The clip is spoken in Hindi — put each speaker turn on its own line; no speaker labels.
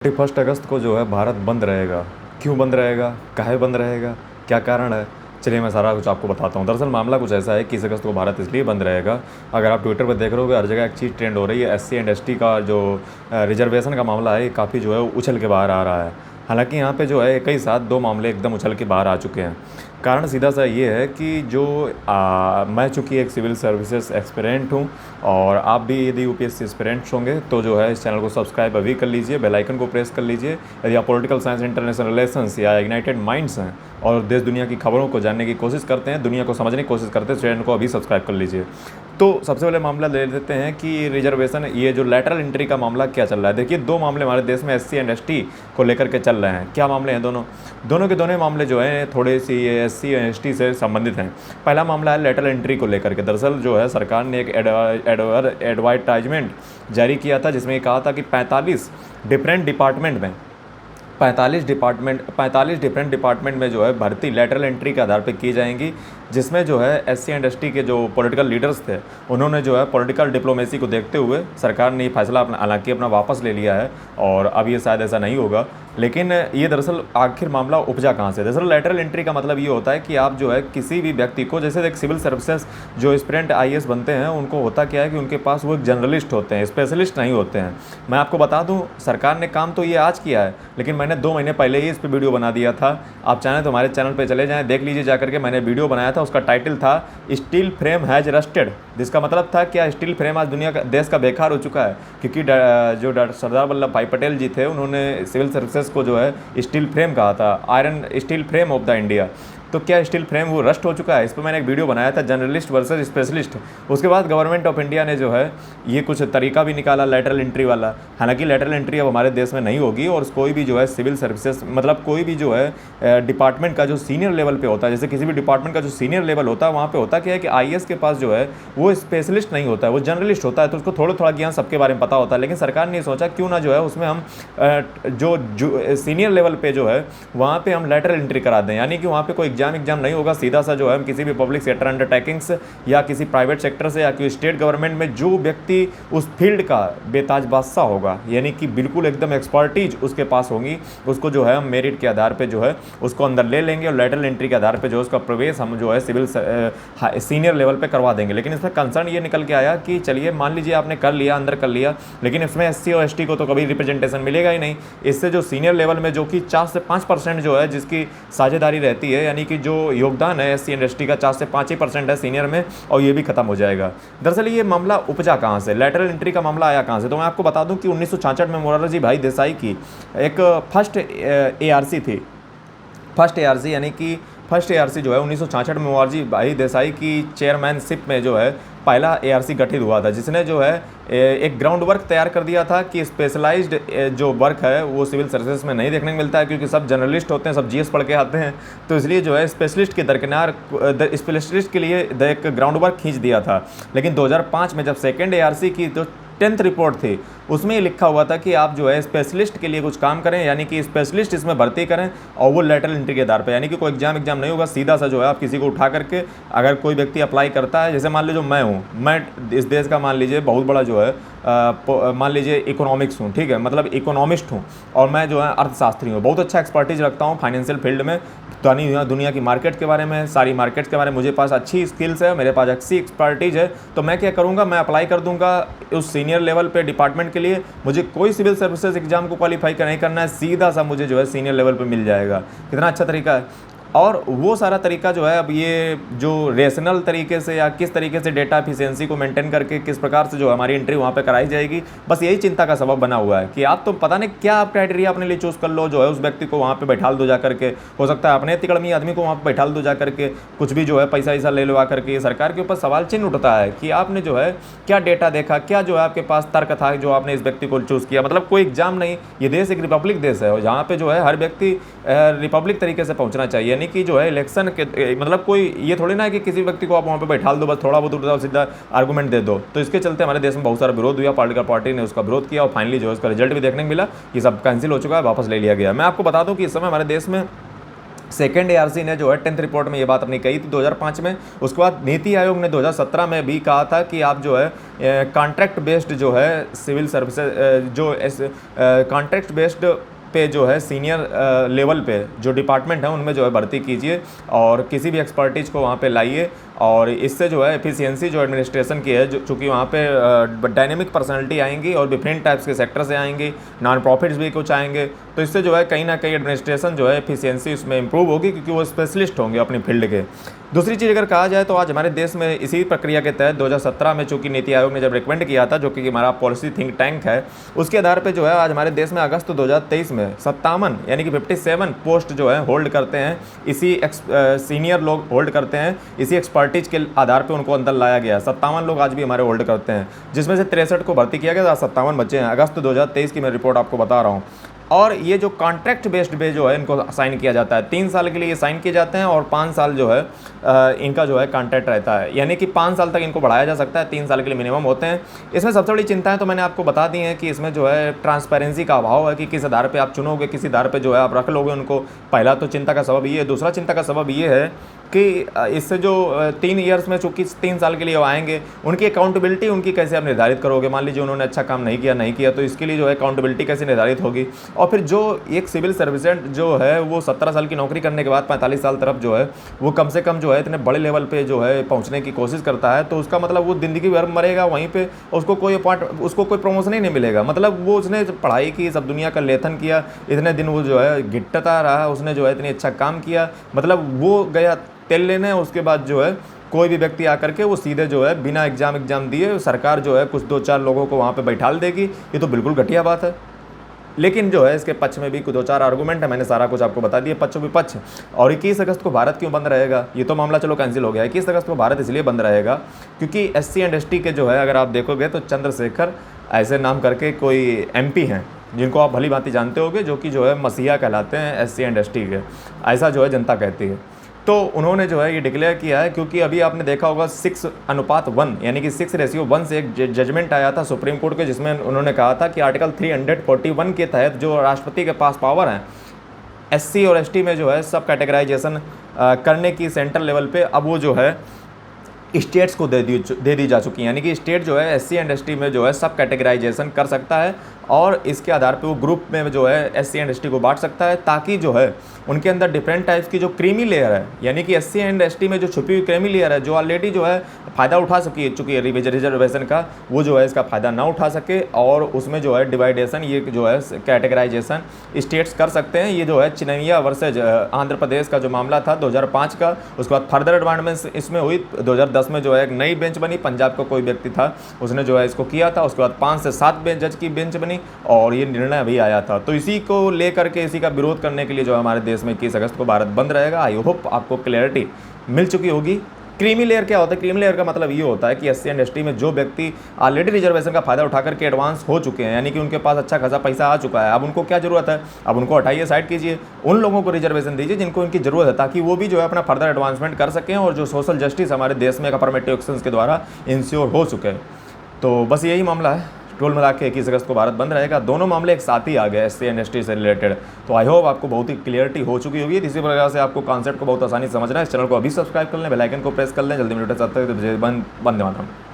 31 अगस्त को जो है भारत बंद रहेगा। क्यों बंद रहेगा, काहे बंद रहेगा, क्या कारण है, चलिए मैं सारा कुछ आपको बताता हूँ। दरअसल मामला कुछ ऐसा है कि 21 अगस्त को भारत इसलिए बंद रहेगा, अगर आप ट्विटर पर देख रहे हो हर जगह एक चीज़ ट्रेंड हो रही है। SC एंड ST का जो रिजर्वेशन का मामला है, काफ़ी जो है उछल के बाहर आ रहा है। हालांकि यहाँ पे जो है कई साथ दो मामले एकदम उछल के बाहर आ चुके हैं। कारण सीधा सा ये है कि जो मैं चूँकि एक सिविल सर्विसेज एक्सपीरियंट हूँ और आप भी यदि UPSC एस्पिरेंट्स होंगे तो जो है इस चैनल को सब्सक्राइब अभी कर लीजिए, बेल आइकन को प्रेस कर लीजिए। यदि आप पॉलिटिकल साइंस, इंटरनेशनल रिलेशंस या इग्नाइटेड माइंड्स हैं और देश दुनिया की खबरों को जानने की कोशिश करते हैं, दुनिया को समझने की कोशिश करते हैं, चैनल को अभी सब्सक्राइब कर लीजिए। तो सबसे पहले मामला ले लेते हैं कि रिजर्वेशन, ये जो लैटरल एंट्री का मामला क्या चल रहा है। देखिए, दो मामले हमारे देश में SC एंड ST को लेकर के चल रहे हैं। क्या मामले हैं दोनों के दोनों मामले जो हैं थोड़े सी SC एंड ST से संबंधित हैं। पहला मामला है लैटरल एंट्री को लेकर के। दरअसल जो है सरकार ने एक एडवर्टाइजमेंट जारी किया था जिसमें कहा था कि 45 डिफरेंट डिपार्टमेंट में जो है भर्ती लैटरल एंट्री के आधार पर की जाएंगी, जिसमें जो है SC एंड ST के जो पॉलिटिकल लीडर्स थे उन्होंने जो है पॉलिटिकल डिप्लोमेसी को देखते हुए सरकार ने ये फैसला हालांकि अपना वापस ले लिया है और अब ये शायद ऐसा नहीं होगा। लेकिन ये दरअसल आखिर मामला उपजा कहाँ से। दरअसल लैटरल एंट्री का मतलब ये होता है कि आप जो है किसी भी व्यक्ति को, जैसे एक सिविल सर्विसेज जो एस्पिरेंट IAS बनते हैं उनको होता क्या है कि उनके पास वो एक जर्नलिस्ट होते हैं, स्पेशलिस्ट नहीं होते हैं। मैं आपको बता दूं, सरकार ने काम तो ये आज किया है, लेकिन मैंने 2 महीने पहले ही इस पर वीडियो बना दिया था। आप चाहें तो हमारे चैनल पर चले जाएँ, देख लीजिए जाकर के। मैंने वीडियो बनाया था, उसका टाइटल था स्टील फ्रेम हैज़ रस्टेड, जिसका मतलब था क्या स्टील फ्रेम आज दुनिया का, देश का बेकार हो चुका है। क्योंकि जो डॉक्टर सरदार वल्लभ भाई पटेल जी थे उन्होंने सिविल सर्विसेज को जो है स्टील फ्रेम कहा था, iron steel frame of the India. तो क्या स्टील फ्रेम वो रस्ट हो चुका है? इस पर मैंने एक वीडियो बनाया था, जर्नलिस्ट वर्सेस स्पेशलिस्ट। उसके बाद गवर्नमेंट ऑफ इंडिया ने जो है ये कुछ तरीका भी निकाला लैटरल एंट्री वाला। हालांकि लैटरल एंट्री अब हमारे देश में नहीं होगी और कोई भी जो है सिविल सर्विसेज, मतलब कोई भी जो है डिपार्टमेंट का जो सीनियर लेवल पे होता है, जैसे किसी भी डिपार्टमेंट का जो सीनियर लेवल होता है वहाँ पे होता क्या है कि IAS के पास जो है वो स्पेशलिस्ट नहीं होता है, वो जर्नलिस्ट होता है। तो उसको थोड़ा ज्ञान सबके बारे में पता होता है। लेकिन सरकार ने सोचा क्यों ना जो है उसमें हम जो सीनियर लेवल पे जो है वहाँ पे हम लैटरल एंट्री करा दें, यानी कि वहाँ पे कोई एग्जाम नहीं होगा। सीधा सा जो है हम किसी भी पब्लिक सेक्टर अंडरटेकिंग्स या किसी प्राइवेट सेक्टर से या किसी स्टेट गवर्नमेंट में जो व्यक्ति उस फील्ड का बेताज बादशाह होगा, यानी कि बिल्कुल एकदम एक्सपर्टीज उसके पास होगी, उसको जो है हम मेरिट के आधार पे जो है उसको अंदर ले लेंगे और लैटरल एंट्री के आधार पे जो है उसका प्रवेश हम जो है सिविल सीनियर लेवल पे करवा देंगे। लेकिन इसमें कंसर्न ये निकल के आया कि चलिए मान लीजिए आपने कर लिया, अंदर कर लिया, लेकिन इसमें SC और ST को तो कभी रिप्रेजेंटेशन मिलेगा ही नहीं। इससे जो सीनियर लेवल में जो कि 4 से 5% जो है जिसकी साझेदारी रहती है, यानी कि जो योगदान है SC एंड ST का 4 से 5 ही % है सीनियर में, और ये भी खत्म हो जाएगा। दरअसल ये मामला उपजा कहाँ से, लैटरल एंट्री का मामला आया कहाँ से, तो मैं आपको बता दूं कि 1966 में मोरारजी भाई देसाई की एक फर्स्ट ARC थी। फर्स्ट ARC जो है 1966 में मोरारजी भाई देसाई की चेयरमैनशिप में जो है पहला ARC गठित हुआ था, जिसने जो है एक ग्राउंड वर्क तैयार कर दिया था कि स्पेशलाइज्ड जो वर्क है वो सिविल सर्विसेज में नहीं देखने को मिलता है, क्योंकि सब जर्नलिस्ट होते हैं, सब GS पढ़ के आते हैं। तो इसलिए जो है स्पेशलिस्ट के दरकिनार स्पेशलिस्ट के लिए एक ग्राउंड वर्क खींच दिया था। लेकिन 2005 में जब सेकेंड ARC की जो 10th रिपोर्ट थी उसमें ये लिखा हुआ था कि आप जो है स्पेशलिस्ट के लिए कुछ काम करें, यानी कि स्पेशलिस्ट इसमें भर्ती करें और वो लैटरल एंट्री के आधार पे, यानी कि कोई एग्जाम नहीं होगा। सीधा सा जो है आप किसी को उठा करके, अगर कोई व्यक्ति अप्लाई करता है, जैसे मान लीजिए मैं इस देश का मान लीजिए बहुत बड़ा जो है मान लीजिए इकोनॉमिक्स हूँ, ठीक है, मतलब इकोनॉमिस्ट हूँ, और मैं जो है अर्थशास्त्री हूँ, बहुत अच्छा एक्सपर्टीज रखता हूँ फाइनेंशियल फील्ड में, दुनिया की मार्केट के बारे में, सारी मार्केट्स के बारे में मुझे पास अच्छी स्किल्स है, मेरे पास अच्छी एक्सपर्टीज है। तो मैं क्या करूँगा, मैं अप्लाई कर दूँगा उस सीनियर लेवल पे डिपार्टमेंट के लिए। मुझे कोई सिविल सर्विसेज एग्जाम को क्वालिफाई नहीं करना है, सीधा सा मुझे जो है सीनियर लेवल पे मिल जाएगा। कितना अच्छा तरीका है। और वो सारा तरीका जो है, अब ये जो रेशनल तरीके से या किस तरीके से डेटा एफिशिएंसी को मेंटेन करके किस प्रकार से जो हमारी एंट्री वहाँ पे कराई जाएगी, बस यही चिंता का सबब बना हुआ है कि आप तो पता नहीं क्या आप क्राइटेरिया अपने लिए चूज़ कर लो, जो है उस व्यक्ति को वहाँ पे बैठा दो जा करके, हो सकता है अपने तिकड़मी आदमी को वहाँ पे बैठा दो जा करके, कुछ भी जो है पैसा वैसा ले लो करके। सरकार के ऊपर सवाल चिन्ह उठता है कि आपने जो है क्या डेटा देखा, क्या जो है आपके पास तर्क था जो आपने इस व्यक्ति को चूज़ किया। मतलब कोई एग्जाम नहीं, ये देश एक रिपब्लिक देश है जहाँ पे जो है हर व्यक्ति रिपब्लिक तरीके से पहुँचना चाहिए, यानी कि जो है इलेक्शन के मतलब कोई ये थोड़ी ना है कि किसी व्यक्ति को आप वहाँ पे बैठा दो, बस थोड़ा बहुत उल्टा सीधा आर्गूमेंट दे दो। तो इसके चलते हमारे देश में बहुत सारा विरोध हुआ, पॉलिटिकल पार्टी ने उसका विरोध किया और फाइनली जो है उसका रिजल्ट भी देखने को मिला, ये सब कैंसिल हो चुका है, वापस ले लिया गया। मैं आपको बता दूं कि इस समय हमारे देश में सेकेंड एआरसी ने जो है 10th रिपोर्ट में ये बात अपनी कही थी 2005 में। उसके बाद नीति आयोग ने 2017 में भी कहा था कि आप जो है कॉन्ट्रैक्ट बेस्ड जो है सिविल सर्विसेज जो कॉन्ट्रैक्ट बेस्ड पे जो है सीनियर लेवल पे जो डिपार्टमेंट है उनमें जो है भर्ती कीजिए और किसी भी एक्सपर्टीज को वहाँ पे लाइए, और इससे जो है एफिशिएंसी जो एडमिनिस्ट्रेशन की है, जो चूँकि वहाँ पे डायनेमिक पर्सनैलिटी आएंगी और डिफरेंट टाइप्स के सेक्टर से आएंगी, नॉन प्रॉफिट्स भी कुछ आएंगे, तो इससे जो है कहीं ना कहीं एडमिनिस्ट्रेशन जो है एफिशिएंसी उसमें इंप्रूव होगी क्योंकि वो स्पेशलिस्ट होंगे अपनी फील्ड के। दूसरी चीज़ अगर कहा जाए तो आज हमारे देश में इसी प्रक्रिया के तहत 2017 में चूँकि नीति आयोग ने जब रिकमेंड किया था, जो कि हमारा पॉलिसी थिंक टैंक है, उसके आधार पे जो है आज हमारे देश में अगस्त 2023 में 57 यानी कि 57 पोस्ट जो है होल्ड करते हैं, इसी सीनियर लोग होल्ड करते हैं, इसी एक्सपर्टीज के आधार पे उनको अंदर लाया गया। 57 लोग आज भी हमारे होल्ड करते हैं, जिसमें से 63 को भर्ती किया गया, 57 बच्चे हैं। अगस्त 2023 की मैं रिपोर्ट आपको बता रहा हूँ। और ये जो कॉन्ट्रैक्ट बेस्ड पे जो है इनको साइन किया जाता है, 3 साल के लिए ये साइन किए जाते हैं और 5 साल जो है इनका जो है कॉन्ट्रैक्ट रहता है, यानी कि 5 साल तक इनको बढ़ाया जा सकता है, 3 साल के लिए मिनिमम होते हैं। इसमें सबसे बड़ी चिंताएं तो मैंने आपको बता दी हैं कि इसमें जो है ट्रांसपेरेंसी का अभाव है कि किस आधार पे आप चुनोगे, किस आधार पे जो है आप रख लोगे उनको। पहला तो चिंता का सबब ये है। दूसरा चिंता का सबब ये है कि इससे जो 3 ईयर्स में चूँकि 3 साल के लिए वो आएंगे, उनकी अकाउंटेबिलिटी उनकी कैसे आप निर्धारित करोगे। मान लीजिए उन्होंने अच्छा काम नहीं किया तो इसके लिए जो है अकाउंटेबिलिटी कैसे निर्धारित होगी। और फिर जो एक सिविल सर्विसेंट जो है वो 17 साल की नौकरी करने के बाद 45 साल तरफ जो है वो कम से कम जो है इतने बड़े लेवल पे जो है पहुंचने की कोशिश करता है, तो उसका मतलब वो ज़िंदगी भर मरेगा वहीं पे, उसको कोई प्रमोशन ही नहीं मिलेगा। मतलब वो उसने पढ़ाई की, सब दुनिया का लेथन किया, इतने दिन वो जो है गिट्टता रहा, उसने जो है इतनी अच्छा काम किया, मतलब वो गया तेल लेने। उसके बाद जो है कोई भी व्यक्ति आकर के वो सीधे जो है बिना एग्ज़ाम दिए सरकार जो है कुछ 2-4 लोगों को वहाँ पे बैठाल देगी। ये तो बिल्कुल घटिया बात है। लेकिन जो है इसके पक्ष में भी 2-4 आर्गूमेंट है, मैंने सारा कुछ आपको बता दिया, पक्ष विपक्ष। और 21 अगस्त को भारत क्यों बंद रहेगा, ये तो मामला चलो कैंसिल हो गया। 21 अगस्त को भारत इसलिए बंद रहेगा क्योंकि SC एंड ST के जो है अगर आप देखोगे तो चंद्रशेखर ऐसे नाम करके कोई MP हैं जिनको आप भली भांति जानते होगे, जो कि जो है मसीहा कहलाते हैं SC एंड ST के, ऐसा जो है जनता कहती है। तो उन्होंने जो है ये डिक्लेयर किया है क्योंकि अभी आपने देखा होगा 6:1 यानी कि 6:1 से एक जजमेंट आया था सुप्रीम कोर्ट के, जिसमें उन्होंने कहा था कि आर्टिकल 341 के तहत जो राष्ट्रपति के पास पावर है SC और ST में जो है सब कैटेगराइजेशन करने की सेंट्रल लेवल पे, अब वो जो है स्टेट्स को दे दी जा चुकी है। यानी कि स्टेट जो है SC एंड ST में जो है सब कैटेगराइजेशन कर सकता है और इसके आधार पे वो ग्रुप में जो है SC एंड ST को बांट सकता है, ताकि जो है उनके अंदर डिफरेंट टाइप्स की जो क्रीमी लेयर है, यानी कि SC एंड ST में जो छुपी हुई क्रीमी लेयर है जो ऑलरेडी जो है फ़ायदा उठा चुकी है रिजर्वेशन का, वो जो है इसका फ़ायदा ना उठा सके और उसमें जो है डिवाइडेशन, ये जो है कैटेगराइजेशन स्टेट्स कर सकते हैं। ये जो है चिनैया वर्सेज आंध्र प्रदेश का जो मामला था 2005 का, उसके बाद फर्दर एडवांसमेंट्स इसमें हुई। 2010 में जो है एक नई बेंच बनी, पंजाब का कोई व्यक्ति था उसने जो है इसको किया था, उसके बाद 5 से 7 जज की बेंच बनी और ये निर्णय अभी आया था। तो इसी को लेकर के, इसी का विरोध करने के लिए जो हमारे देश में 21 अगस्त को भारत बंद रहेगा। आई होप आपको क्लैरिटी मिल चुकी होगी। क्रीमी लेयर क्या होता है? क्रीमी लेयर का मतलब ये होता है कि SC एंड ST में जो व्यक्ति ऑलरेडी रिजर्वेशन का फायदा उठा करके एडवांस हो चुके हैं, यानी कि उनके पास अच्छा खासा पैसा आ चुका है, अब उनको क्या जरूरत है, अब उनको हटाइए, साइड कीजिए, उन लोगों को रिजर्वेशन दीजिए जिनको इनकी जरूरत है, ताकि वो भी जो है अपना फर्दर एडवांसमेंट कर सकें और जो सोशल जस्टिस हमारे देश में अफर्मेटिव एक्शंस के द्वारा इंश्योर हो चुके हैं। तो बस यही मामला है। टोल मिला के 21 अगस्त को भारत बंद रहेगा। दोनों मामले एक साथ ही आ गए SC एंड ST से रिलेटेड। तो आई होप आपको बहुत ही क्लियरिटी हो चुकी होगी। इसी प्रकार से आपको कॉन्सेप्ट को बहुत आसानी से समझना है। इस चैनल को अभी सब्सक्राइब कर लें, बेल आइकन को प्रेस कर लें। जल्दी मिनट वंदे मातरम।